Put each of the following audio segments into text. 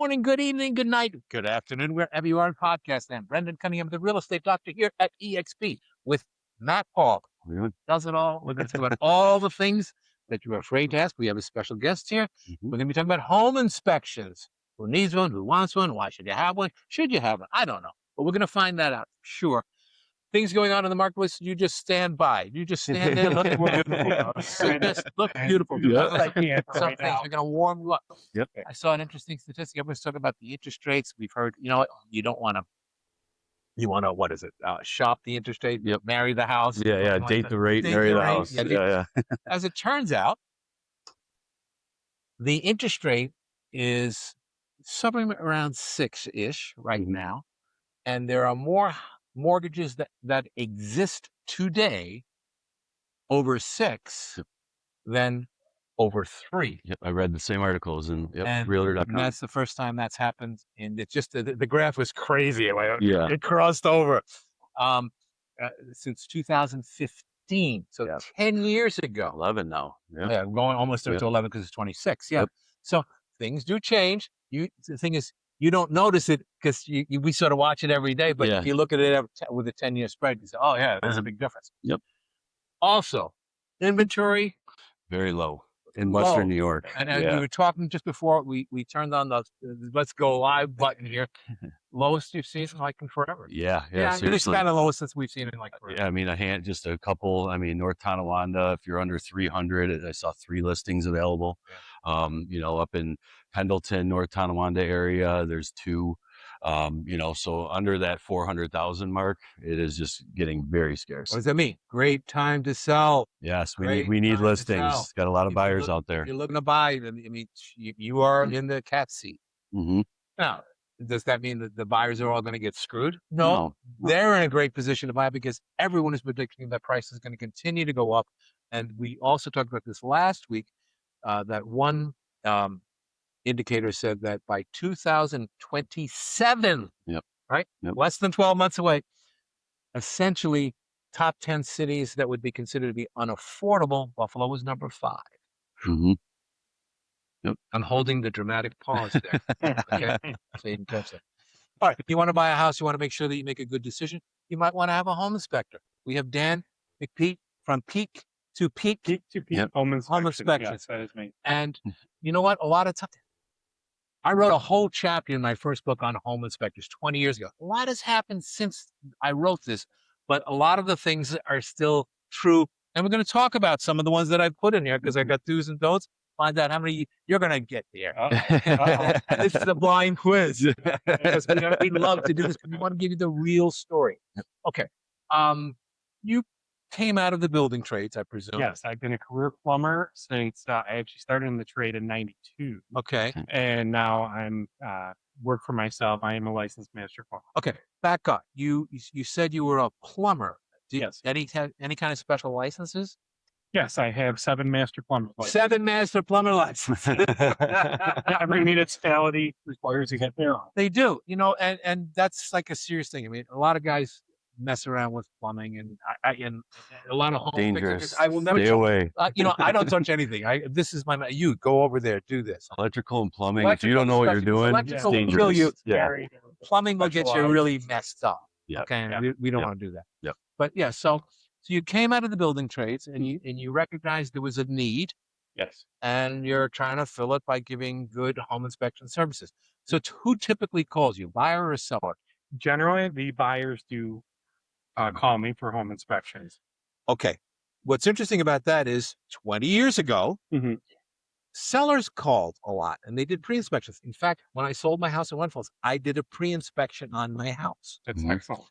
morning, good evening, good night, good afternoon, wherever you are in podcast land. Brendan Cunningham, the real estate doctor here at EXP with Matt Paul. Does it all. We're going to talk about all the things that you're afraid to ask. We have a special guest here. We're going to be talking about home inspections. Who needs one? Who wants one? Why should you have one? Should you have one? I don't know. But we're going to find that out. Sure. Things going on in the marketplace, you just stand by. You just stand there looking beautiful. Just look beautiful. Some things are going to warm you up. Yep. I saw an interesting statistic. Everyone's talking about the interest rates. We've heard, you don't want to, what is it? Shop the interest rate, marry the house. Yeah. Date the rate, marry the house. Yeah. As it turns out, the interest rate is somewhere around 6-ish right now. And there are more mortgages that exist today over 6 than over 3. Yep, I read the same articles in and Realtor.com. And that's the first time that's happened. And it's just the graph was crazy. It crossed over since 2015. So 10 years ago. 11 now. Yeah, going almost up to 11 because it's 26. Yeah. So things do change. The thing is, you don't notice it because we sort of watch it every day. But if you look at it with a 10-year spread, you say, oh, yeah, there's a big difference. Yep. Also, inventory. Very low in Western New York. And we were talking just before we turned on the let's go live button here. Lowest you've seen in forever. Yeah. It's kind of lowest since we've seen it in forever. Yeah, I mean, just a couple. I mean, North Tonawanda, if you're under 300, I saw 3 listings available. Up in Pendleton, North Tonawanda area, there's 2. So under that 400,000 mark, it is just getting very scarce. What does that mean? Great time to sell. Yes, we need listings. Got a lot of buyers out there. If you're looking to buy, I mean, you are in the cat seat. Now, does that mean that the buyers are all going to get screwed? No. They're in a great position to buy because everyone is predicting that price is going to continue to go up. And we also talked about this last week, that one indicator said that by 2027, less than 12 months away, essentially top 10 cities that would be considered to be unaffordable, Buffalo was number 5. I'm holding the dramatic pause there. Okay? So you can catch that. All right. If you want to buy a house, you want to make sure that you make a good decision, you might want to have a home inspector. We have Dan McPeek from Peak to Peak. Home inspection. Yes, that is me. And you know what? A lot of times, I wrote a whole chapter in my first book on home inspectors 20 years ago. A lot has happened since I wrote this, but a lot of the things are still true. And we're going to talk about some of the ones that I put in here because I got do's and don'ts. Find out how many you're going to get there. This is a blind quiz. Because we love to do this, but we want to give you the real story. Okay. You came out of the building trades, I presume. Yes, I've been a career plumber since I actually started in the trade in 92. Okay. And now I'm work for myself. I am a licensed master plumber. Okay. Back up. You said you were a plumber. Yes. Any kind of special licenses? Yes, I have 7 master plumber licenses. 7 master plumber licenses. Every municipality requires you get their own. They do, and that's like a serious thing. I mean, a lot of guys mess around with plumbing, and a lot of home dangerous. I will never stay away. I don't touch anything. This is you go over there, do this. Electrical and plumbing. If you don't know what you're doing, it's dangerous. Will kill you. Yeah. Plumbing will get you really messed up. Yeah. Okay, we don't want to do that. Yep. But yeah, so you came out of the building trades, and you recognized there was a need. Yes. And you're trying to fill it by giving good home inspection services. So who typically calls you, buyer or seller? Generally, the buyers do call me for home inspections. Okay. What's interesting about that is 20 years ago, sellers called a lot and they did pre-inspections. In fact, when I sold my house in Winfield, I did a pre-inspection on my house. That's excellent.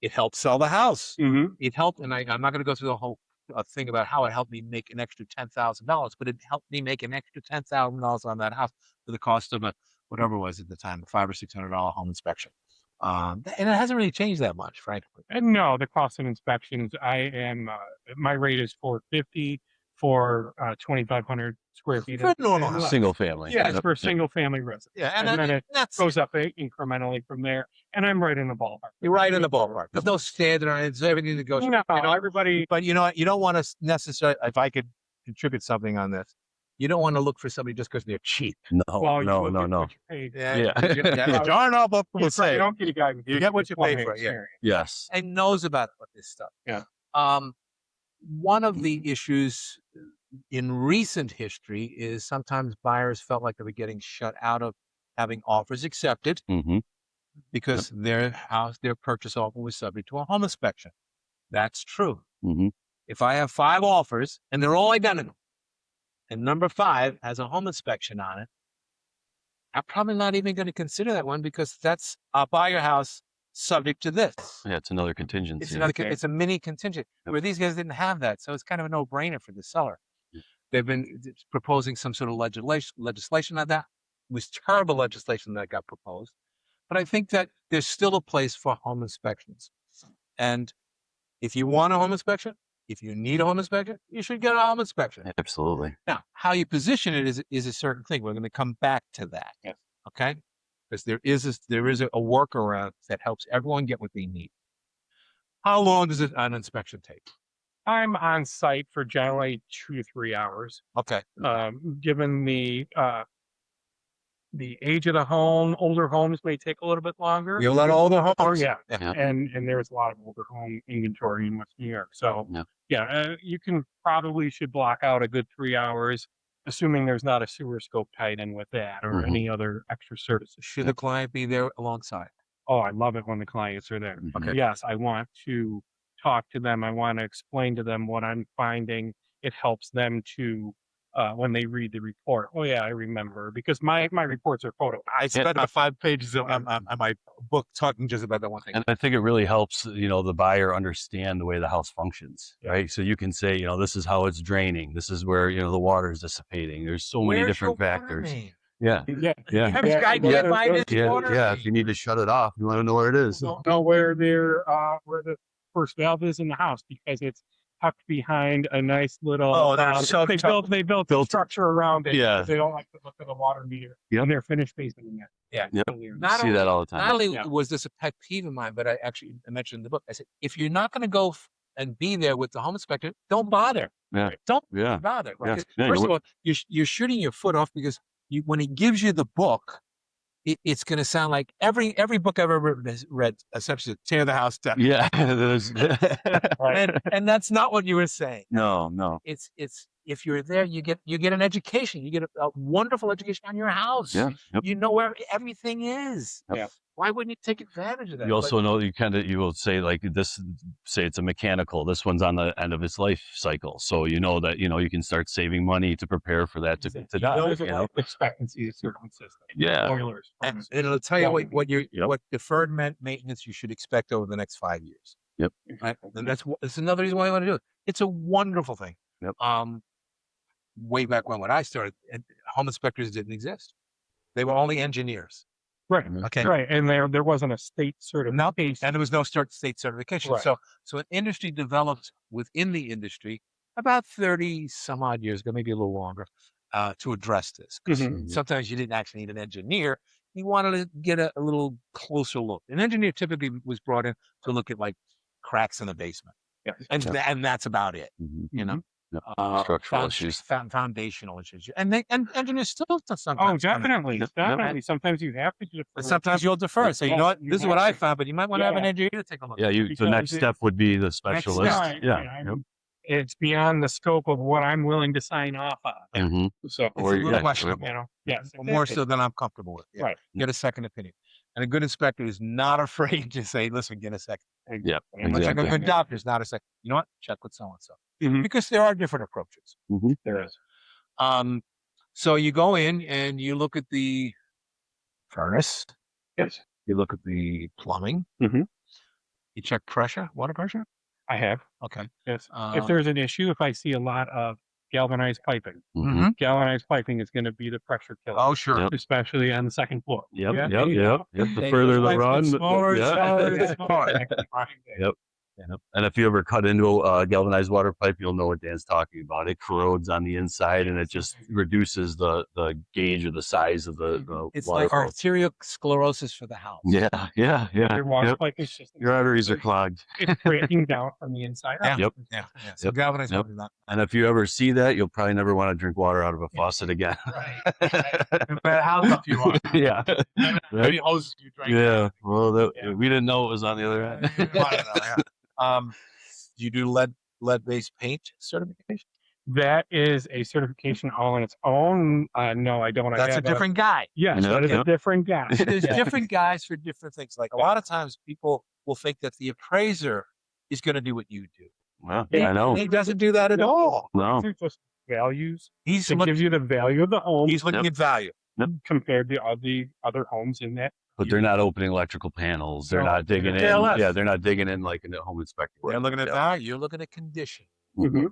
It helped sell the house. It helped, and I'm not going to go through the whole thing about how it helped me make an extra $10,000, but it helped me make an extra $10,000 on that house for the cost of whatever it was at the time, a $500 or $600 home inspection. And it hasn't really changed that much, frankly. And no, the cost of inspections, my rate is $450 for 2,500 square feet. For normal single family. Yeah, it's for a single family residence. Yeah, and then it goes up incrementally from there. And I'm right in the ballpark. You're right in the ballpark. There's no standard on it. It's everything that goes. No, everybody. But you don't want to necessarily. If I could contribute something on this, you don't want to look for somebody just because they're cheap. No, Well, you no, look no, at no. what you paid. Yeah. Darn all book will You say. don't get a guy with You get what you pay plumbing for, yeah. experience. Yes. And knows about this stuff. Yeah. One of the issues in recent history is sometimes buyers felt like they were getting shut out of having offers accepted Mm-hmm. because their purchase offer was subject to a home inspection. That's true. Mm-hmm. If I have 5 offers and they're all identical, and number 5 has a home inspection on it, I'm probably not even going to consider that one because that's I'll buy your house subject to this. Yeah, it's another contingency. It's another. It's a mini contingent where these guys didn't have that, so it's kind of a no-brainer for the seller. They've been proposing some sort of legislation on that. It was terrible legislation that got proposed, but I think that there's still a place for home inspections. And if you want a home inspection, if you need a home inspection, you should get a home inspection. Absolutely. Now, how you position it is a certain thing. We're going to come back to that. Yes. Okay, because there is a workaround that helps everyone get what they need. How long does an inspection take? I'm on site for generally 2 to 3 hours. Okay. Given the age of the home, older homes may take a little bit longer. You let all the homes. Oh yeah. Yeah. And there's a lot of older home inventory in West New York. So you should block out a good 3 hours, assuming there's not a sewer scope tied in with that or any other extra services. Should the client be there alongside? Oh, I love it when the clients are there. Okay. Yes, I want to talk to them. I want to explain to them what I'm finding. It helps them to, when they read the report. Oh yeah, I remember, because my reports are photo. I spent about 5 pages on my book talking just about that one thing. And I think it really helps, the buyer understand the way the house functions, right? So you can say, this is how it's draining. This is where, the water is dissipating. There's so many different factors. Yeah. Yeah. Yeah. Have this guy can't find his water. Yeah. If you need to shut it off, you want to know where it is. Don't know where where the first valve is in the house because it's tucked behind a nice little. They built a structure around it. Yeah. They don't like to look at the water meter. Yeah. And they're finished basement in there. Yeah. Yep. See that all the time. Not only was this a pet peeve of mine, but I mentioned in the book. I said, if you're not going to go and be there with the home inspector, don't bother. Yeah. Don't bother. Yeah. First of all, you're shooting your foot off because when he gives you the book, it's going to sound like every book I've ever read essentially tear the house down. Yeah. and that's not what you were saying. No. It's if you're there, you get an education. You get a wonderful education on your house. Yeah. Yep. You know where everything is. Yeah. Why wouldn't you take advantage of that? You also know you will say like this, say it's a mechanical, this one's on the end of its life cycle. So you know that, you can start saving money to prepare for that to die. Life expectancy is certain system. Yeah. Boilers. And it'll tell you what deferred maintenance you should expect over the next 5 years. Yep. Right? And that's another reason why I want to do it. It's a wonderful thing. Yep. Way back when I started, home inspectors didn't exist. They were only engineers. Right. Okay. Right. And there wasn't a state certification. And there was no state certification. Right. So an industry developed within the industry about 30 some odd years ago, maybe a little longer, to address this. Sometimes you didn't actually need an engineer. You wanted to get a little closer look. An engineer typically was brought in to look at like cracks in the basement. Yeah. And that's about it. Structural issues, foundational issues, and engineers still sometimes. Oh, definitely. Sometimes you have to defer. Sometimes you'll defer. So you know what? This is what I found, but you might want to have an engineer to take a look. Yeah, the next step would be the specialist. It's beyond the scope of what I'm willing to sign off on. So it's a little questionable. Yes, more so than I'm comfortable with. Right. Get a second opinion. And a good inspector is not afraid to say, listen, get a second. Yeah. Much like a good doctor is not a second. You know what? Check with so-and-so. Because there are different approaches. There is. So you go in and you look at the furnace. Yes. You look at the plumbing. You check pressure, water pressure? I have. Okay. Yes. If there's an issue, if I see a lot of galvanized piping, galvanized piping is going to be the pressure killer. Oh, sure. Especially on the second floor. Yep. The further the run. Smaller. Yep. Yep. And if you ever cut into a galvanized water pipe, you'll know what Dan's talking about. It corrodes on the inside, and it just reduces the gauge or the size of the It's water like flow. arteriosclerosis for the house. Yeah. Your water Yep. pipe is just Your arteries are clogged. it's breaking down from the inside out. Yeah. Yep. Yeah. So galvanized Yep. water is not. And if you ever see that, you'll probably never want to drink water out of a faucet again. No matter how tough you are. Yeah. How many hoses do you drink? Yeah. Well, we didn't know it was on the other end. Do you do lead-based paint certification? That is a certification all on its own. No, I don't. That's a different guy. Yes, that is a different guy. There's different guys for different things. Like a lot of times people will think that the appraiser is going to do what you do. Well, I know. He doesn't do that at all. No. These are just values. He's to give you the value of the home. He's looking at value compared to all the other homes in that. But they're not opening electrical panels. They're not digging in. TLS. Yeah, they're not digging in like a home inspector. They're looking at value. You're looking at condition. Mm-hmm.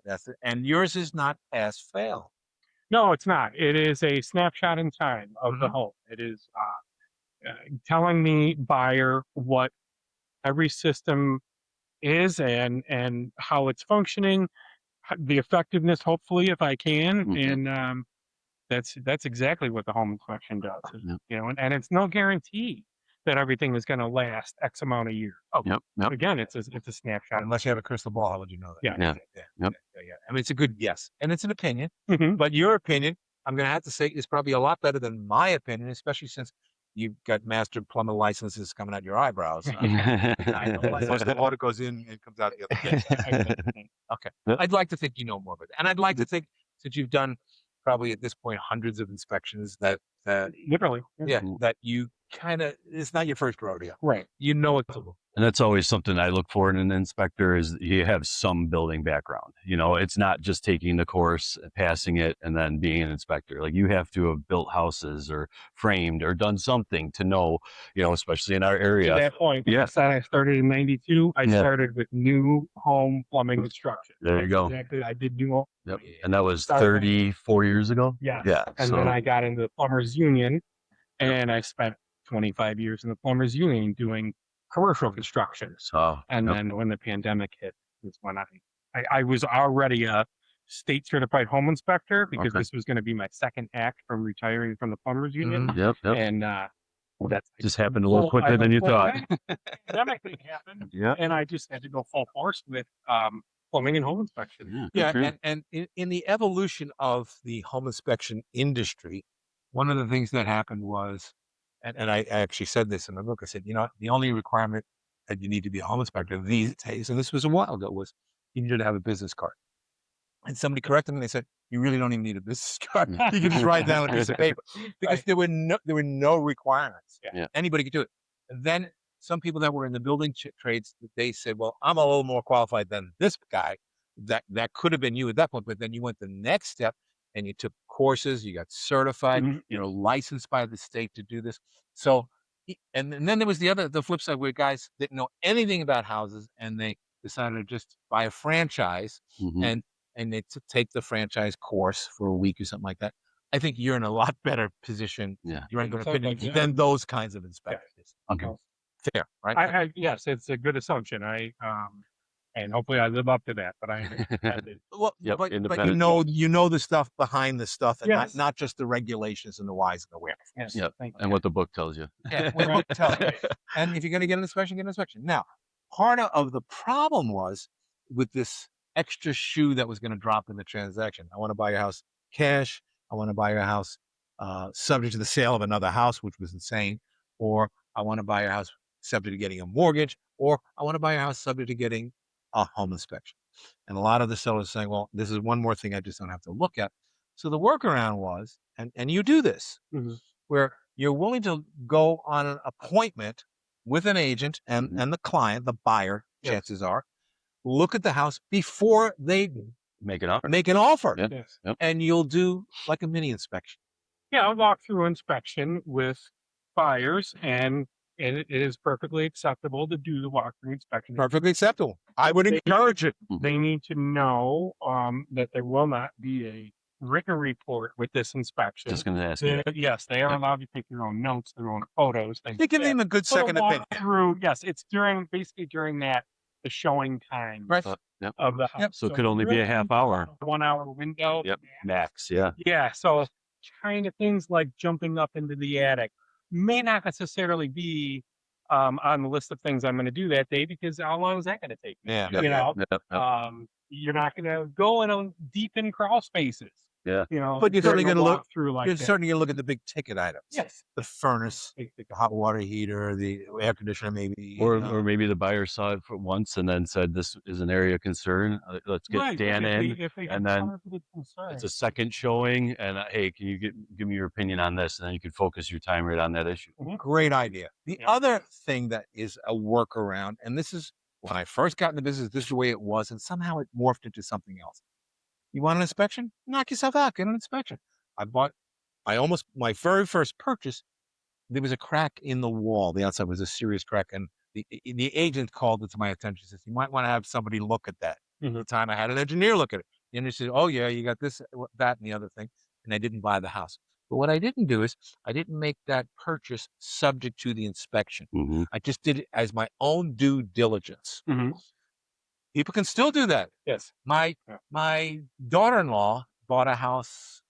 That's it. And yours is not pass fail. No, it's not. It is a snapshot in time of the home. It is telling the buyer what every system is and how it's functioning, the effectiveness, hopefully, if I can, and that's exactly what the home inspection does. You know, and it's no guarantee that everything is going to last X amount of years. Oh, again, it's a snapshot. Unless you have a crystal ball, how would you know that? Yeah. I mean, it's a good guess, and it's an opinion. Mm-hmm. But your opinion, I'm going to have to say, is probably a lot better than my opinion, especially since you've got master plumber licenses coming out your eyebrows. I know most of the water goes in and comes out the other way. Okay. I'd like to think you know more about that. And I'd like to think, since you've done probably at this point hundreds of inspections, that literally, that you kind of, it's not your first rodeo. Right. You know it. And that's always something I look for in an inspector is you have some building background. You know, it's not just taking the course, passing it, and then being an inspector. Like you have to have built houses or framed or done something to know, you know, especially in our area. To that point, I started in 92. I started with new home plumbing construction. There you go. Exactly. I did new home. Yep. And that was 34 years ago? Yeah. Yeah. And then I got into the plumbers union and I spent 25 years in the plumbers union doing commercial construction. And then when the pandemic hit, is when I was already a state certified home inspector because this was going to be my second act from retiring from the plumbers union. And that just happened a little quicker than you thought. Pandemic thing happened. Yeah. And I just had to go full force with plumbing and home inspection. And in the evolution of the home inspection industry, one of the things that happened was, and I actually said this in the book, I said, you know, the only requirement that you need to be a home inspector these days, and this was a while ago, was you needed to have a business card. And somebody corrected me and they said, you really don't even need a business card. You can just write down a piece of paper. Because there were no requirements. Anybody could do it. And then some people that were in the building trades, they said, well, I'm a little more qualified than this guy. That could have been you at that point, but then you went the next step and you took courses, you got certified, you know, licensed by the state to do this. So, and then there was the flip side where guys didn't know anything about houses and they decided to just buy a franchise and they take the franchise course for a week or something like that. I think you're in a lot better position, your opinion, than those kinds of inspectors. Okay. Fair, right? Yes, it's a good assumption. And hopefully I live up to that, but but you know the stuff behind the stuff, and not just the regulations and the whys and the wheres. Yes. And what the book tells you. What the book tells you. And if you're going to get an inspection, get an inspection. Now, part of the problem was with this extra shoe that was going to drop in the transaction. I want to buy your house cash. I want to buy your house subject to the sale of another house, which was insane. Or I want to buy your house subject to getting a mortgage. Or I want to buy your house subject to getting a home inspection. And a lot of the sellers saying, well, this is one more thing I just don't have to look at. So the workaround was, and you do this, where you're willing to go on an appointment with an agent and the client, the buyer, chances are, look at the house before they make an offer. Make an offer. And you'll do like a mini inspection. Yeah, I'll walk through inspection with buyers and it is perfectly acceptable to do the walkthrough inspection. Perfectly acceptable. I would encourage it. They need to know that there will not be a written report with this inspection. Just going to ask you. Yes, they are allowed to take their own notes, their own photos. They give them a good second opinion. Yes, it's basically during that the showing time Right. Yep. of the house. Yep. So it could only be a half hour. 1 hour window. Yep. Max. Yeah. Yeah. So kind of things like jumping up into the attic may not necessarily be on the list of things I'm going to do that day, because how long is that going to take me? Yeah. You know, Yep. you're not going to go in deep in crawl spaces. Yeah. You know, But you're certainly during a going to look walkthrough like You're that. certainly going to look at the big ticket items. Yes. The furnace, the hot water heater, the air conditioner, maybe. Or maybe the buyer saw it for once and then said, "This is an area of concern. Let's get Right. Dan in." If they And have then conflict of concern. it's a second showing, and hey, can you give me your opinion on this? And then you can focus your time right on that issue. Great idea. The Yeah. other thing that is a workaround, and this is when I first got into business, this is the way it was, and somehow it morphed into something else. You want an inspection? Knock yourself out. Get an inspection. My very first purchase, there was a crack in the wall. The outside was a serious crack, and the agent called it to my attention. Says, you might want to have somebody look at that. At the time, I had an engineer look at it. The engineer said, oh yeah, you got this, that, and the other thing. And I didn't buy the house. But what I didn't do is I didn't make that purchase subject to the inspection. I just did it as my own due diligence. People can still do that. Yes. My daughter-in-law bought a house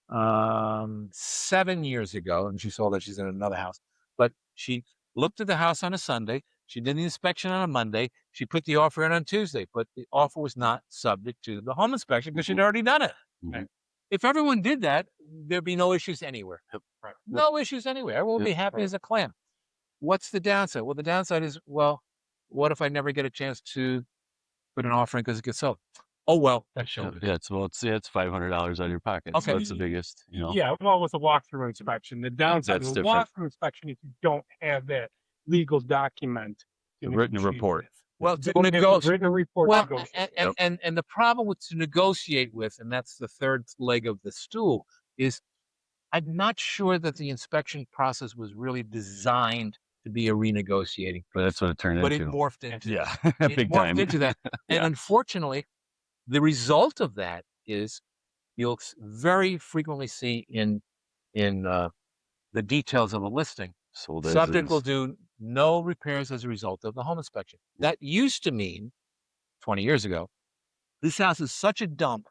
7 years ago, and she saw that she's in another house. But she looked at the house on a Sunday. She did the inspection on a Monday. She put the offer in on Tuesday, but the offer was not subject to the home inspection because she'd already done it. Right. If everyone did that, there'd be no issues anywhere. Right. No issues anywhere. Everyone would be happy as a clam. What's the downside? Well, the downside is, well, what if I never get a chance to put an offer in because it gets sold? Oh, well, that's shown. Yeah. It's $500 out of your pocket. Okay. So that's the biggest, Yeah. Well, with a walkthrough inspection, the downside That's of a different. walkthrough inspection is you don't have that legal document. The written report. Well, The to negotiate. written report. Well, to and the problem with to negotiate with, and that's the third leg of the stool, is I'm not sure that the inspection process was really designed to be a renegotiating. But that's what it turned But it into. morphed into Yeah. it Big morphed time. into that. And Yeah. unfortunately, the result of that is you'll very frequently see in the details of a listing, Sold as subject will is. do no repairs as a result of the home inspection. That used to mean 20 years ago, this house is such a dump,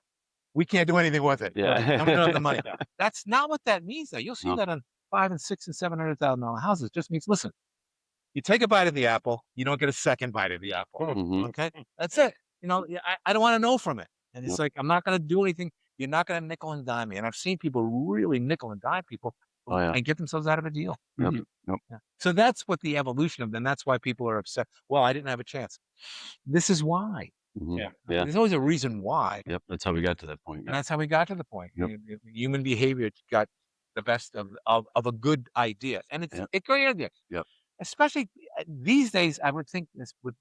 we can't do anything with it. Yeah. And we don't have the money. That's not what that means. Though you'll see No. that on $500,000 and $600,000 and $700,000 houses. It just means, listen, you take a bite of the apple, you don't get a second bite of the apple. Okay, that's it. I don't want to know from it. And it's like, I'm not going to do anything. You're not going to nickel and dime me. And I've seen people really nickel and dime people and get themselves out of a deal. Yep. Yeah. So that's what the evolution of, and that's why people are upset. Well, I didn't have a chance. This is why. Yeah. There's always a reason why. Yep. That's how we got to that point. And that's how we got to the point. Yep. Human behavior got the best of a good idea. And it's a great idea. Yep. Especially these days, I would think this with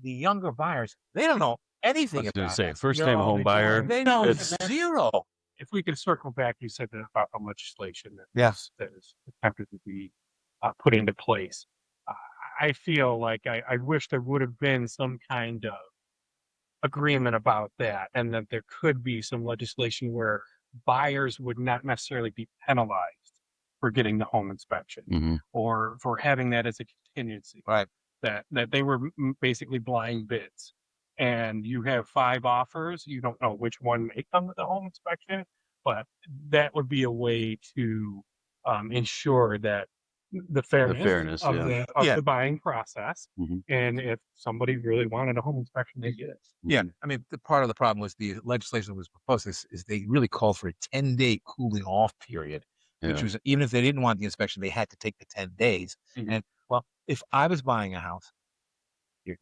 the younger buyers, they don't know anything I was going about to say, it. first-time home buyer. They know it's zero. If we could circle back, you said that about the legislation that is attempted to be put into place. I feel like I wish there would have been some kind of agreement about that, and that there could be some legislation where buyers would not necessarily be penalized for getting the home inspection or for having that as a contingency. Right. That they were basically blind bids, and you have 5 offers. You don't know which one may come with the home inspection, but that would be a way to ensure that the fairness of the buying process. And if somebody really wanted a home inspection, they get it. Yeah. I mean, part of the problem was the legislation that was proposed is they really called for a 10-day cooling off period, which was, even if they didn't want the inspection, they had to take the 10 days. And well, if I was buying a house,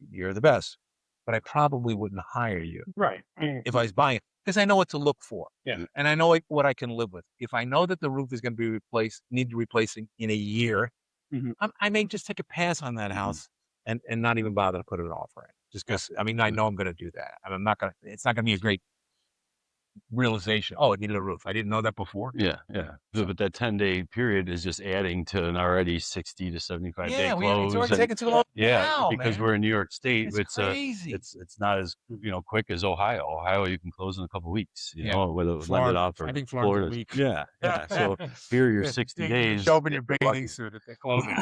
you're the best, but I probably wouldn't hire you. Right. If I was buying it, because I know what to look for. Yeah. And I know what I can live with. If I know that the roof is going to be need replacing in a year, I may just take a pass on that house and not even bother to put an offer in. Just because, I mean, I know I'm going to do that. I'm not going to, it's not going to be a great realization. Oh, it needed a roof. I didn't know that before. Yeah. But that 10-day period is just adding to an already 60 to 75 day close. It's already taken too long. Because we're in New York State, it's crazy. It's not as quick as Ohio. Ohio, you can close in a couple weeks. You know, whether lend it off or I think Florida's a week. Yeah. So here, you're 60 days. Show up in your bathing suit at the closing.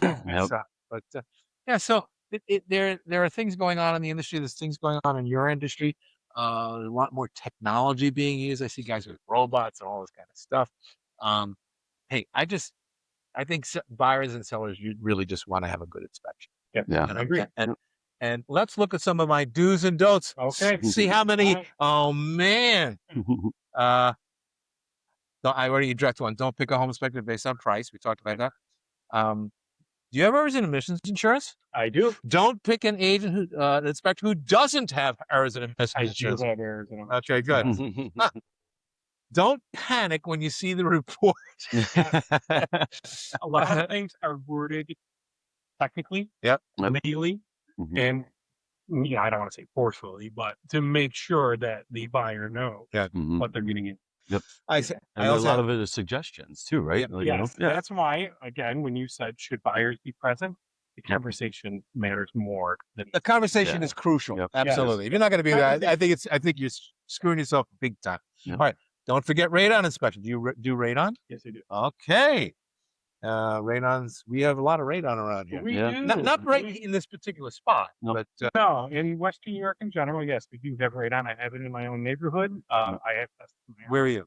So there are things going on in the industry. There's things going on in your industry. A lot more technology being used. I see guys with robots and all this kind of stuff. Hey, I think buyers and sellers, you really just want to have a good inspection. Yeah, I agree. And let's look at some of my do's and don'ts. Okay. See how many. Oh man. No, I already addressed one. Don't pick a home inspector based on price. We talked about that. Do you have errors and omissions insurance? I do. Don't pick an agent an inspector who doesn't have errors and omissions insurance. I do have errors and omissions. Okay, good. Don't panic when you see the report. A lot of things are worded technically, legally, and I don't want to say forcefully, but to make sure that the buyer knows what they're getting in. Yep. And a lot of it is suggestions too, right? That's why, again, when you said should buyers be present, the conversation matters more. The conversation is crucial. Yep. Absolutely. If you're not going to be there, I think you're screwing yourself big time. All right. Don't forget radon inspection. Do you do radon? Yes, I do. Okay. Radons. We have a lot of radon around here. We do. Not right in this particular spot, but no, in Western New York in general, yes, we do have radon. I have it in my own neighborhood. I have tested. Where are you?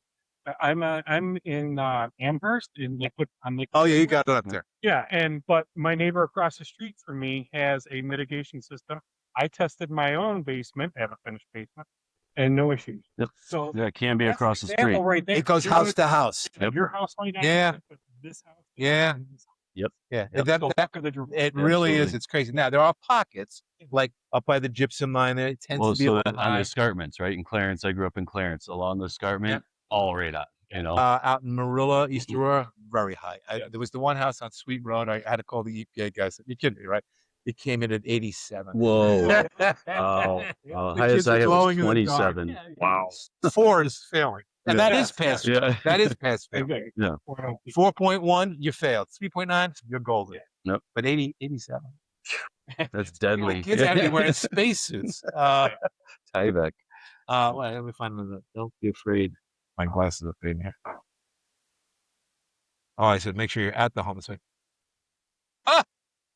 I'm in Amherst in Liquid. Oh yeah, you got it up there. Yeah, but my neighbor across the street from me has a mitigation system. I tested my own basement. I have a finished basement, and no issues. Yep. So it can be across the street. Right there. It goes house to house. Your house right now. Yeah. This house. Yep. Yeah. It really is. It's crazy. Now there are pockets like up by the gypsum line. There it tends to be on the escarpments, right? In Clarence, I grew up in Clarence. Along the escarpment, all radon. Out in Marilla, East Aurora, very high. There was the one house on Sweet Road. I had to call the EPA guys. You kidding me, right? It came in at 87. Whoa! Highest I have was 27. Wow. 4 is failing, and that is past. That is past fail. Yeah. 4.1, you failed. 3.9, you're golden. Nope. But 87. That's deadly. Kids have to be wearing spacesuits. Tyvek. Let me find another. Don't be afraid. My glasses are fading here. Oh, I said make sure you're at the home inspection.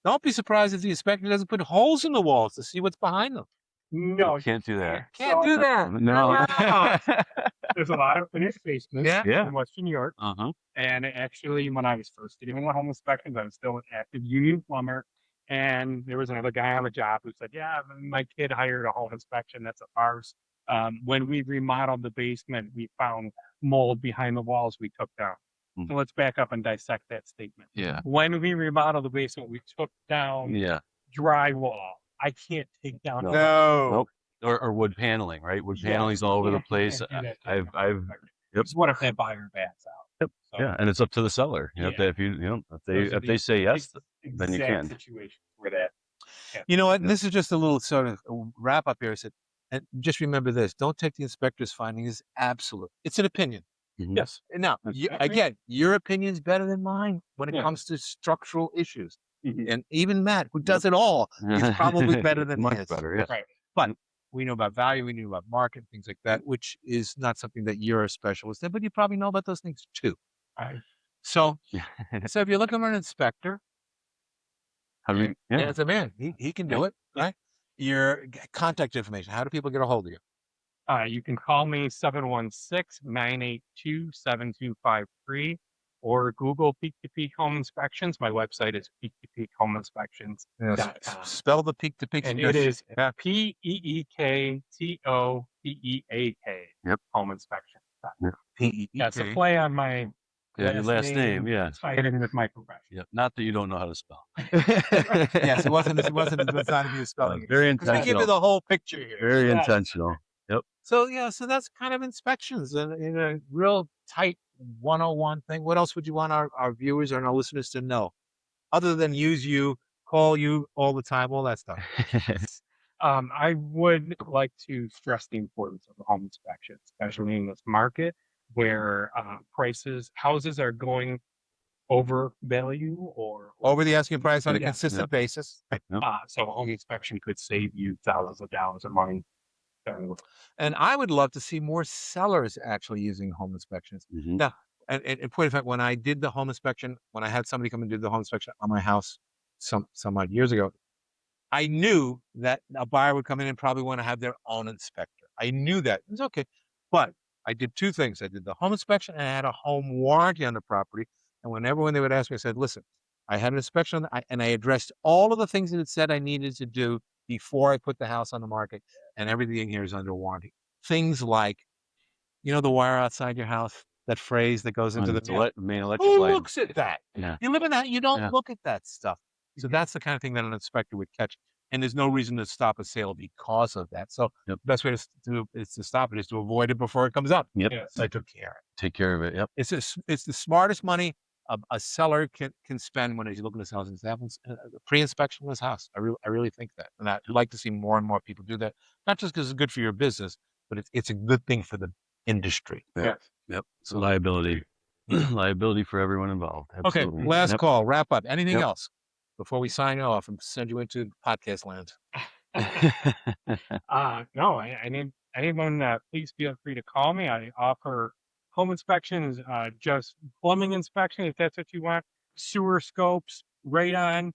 Don't be surprised if the inspector doesn't put holes in the walls to see what's behind them. No, you can't do that. Can't do that. No. There's a lot of finished basements in Western New York. And actually, when I was first getting my home inspections, I was still an active union plumber. And there was another guy on the job who said, yeah, my kid hired a home inspection. That's a farce. When we remodeled the basement, we found mold behind the walls we took down. So let's back up and dissect that statement. Yeah. When we remodeled the basement, we took down drywall. I can't take down. No. Or wood paneling, right? Wood paneling's all over the place. It's what if that buyer backs out? Yep. So, and it's up to the seller. If they say yes, then you can. Situations where that. You know what? And this is just a little sort of wrap up here. I said, and just remember this: don't take the inspector's finding as absolute. It's an opinion. Yes. Now, again, your opinion is better than mine when it comes to structural issues. And even Matt, who does it all, is probably better than much his. better. Yeah. Right. But we know about value, we know about market, things like that, which is not something that you're a specialist in, but you probably know about those things too. Right. So if you're looking for an inspector, it's a man. He can do it, right? Your contact information. How do people get a hold of you? You can call me 716-982-7253 or Google Peak to Peak Home Inspections. My website is peak-to-peak-home-inspections.com. Spell the Peak to Peak. And it is PEEKTOPEAK. Yep. Home Inspection. PEEK. That's a play on my your last name. Yeah. I hit it in with my profession. Yep. Not that you don't know how to spell. Yes, it wasn't designed to be a spelling. Very intentional. I give you the whole picture here. Very intentional. Yep. So so that's kind of inspections and in a real tight 101 thing. What else would you want our viewers and our listeners to know, other than use you, call you all the time, all that stuff? I would like to stress the importance of the home inspection, especially in this market where houses are going over value or over the asking price on a consistent basis. So a home inspection could save you thousands of dollars a month. And I would love to see more sellers actually using home inspections. Now, and in point of fact, when I did the home inspection, when I had somebody come and do the home inspection on my house some odd years ago, I knew that a buyer would come in and probably want to have their own inspector. I knew that. It was okay. But I did two things. I did the home inspection and I had a home warranty on the property. And whenever when they would ask me, I said, listen, I had an inspection and I addressed all of the things that it said I needed to do before I put the house on the market, and everything here is under warranty. Things like, the wire outside your house, that phrase that goes into the main electric who line. looks at that? Yeah. You live in that, you don't Yeah. look at that stuff. So that's the kind of thing that an inspector would catch. And there's no reason to stop a sale because of that. So Yep. the best way to stop it is to avoid it before it comes up. Yep. Yes. So I took care of it. Take care of it. Yep. It's the smartest money a seller can spend when he's looking to sell his house. Pre-inspection of his house. I really think that. And I'd like to see more and more people do that. Not just because it's good for your business, but it's a good thing for the industry. Yes. Yep. It's a liability. Liability for everyone involved. Absolutely. Okay, last call, wrap up. Anything Yep. else before we sign off and send you into podcast land? No, anyone, please feel free to call me. I offer home inspections, just plumbing inspection, if that's what you want, sewer scopes, radon,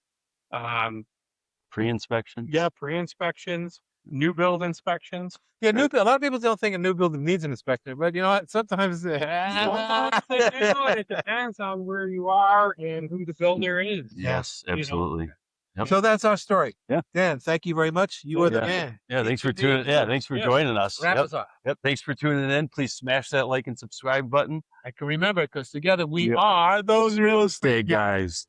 Pre-inspection. yeah, pre-inspections, new build inspections. Yeah, new build. A lot of people don't think a new building needs an inspector, but you know what? Sometimes Sometimes they do, and it depends on where you are and who the builder is. Yes, absolutely. Yep. So that's our story. Yeah. Dan, thank you very much. You are the man. Yeah, thanks for tuning. Yeah, thanks for joining us. Wrap Yep. us up. Yep. Thanks for tuning in. Please smash that like and subscribe button. I can remember because together we are those real estate guys.